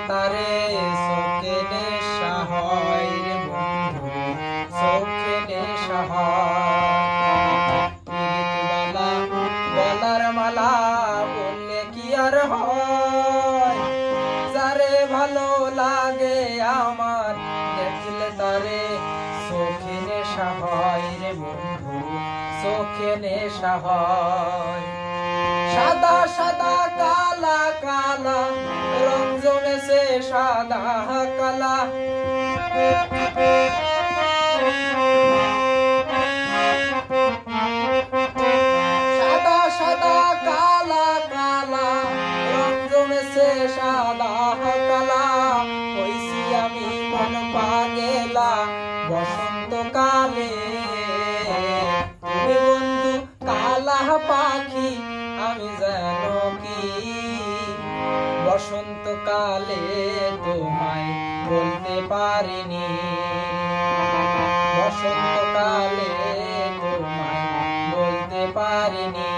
তারে চোখে নেশা হয় রে বন্ধু, চোখে নেশা হয়। পিরিতবালা গলার মালা বললে কি আর হয়, যারে ভালো লাগে আমার দেখলে তারে চোখে নেশা হয় রে বন্ধু, চোখে নেশা হয়। সাদা সাদা কালা কালা রং জমেছে সাদা কালা, সাদা সাদা কালা কালা রং জমেছে সাদা কালা। হইছি আমি মন পাগেলা বসন্তকালে, তুমি বন্ধু কালা পাখি আমি যেন কি বসন্তকালে তোমায় বলতে পারিনি, বসন্তকালে তোমায় বলতে পারিনি।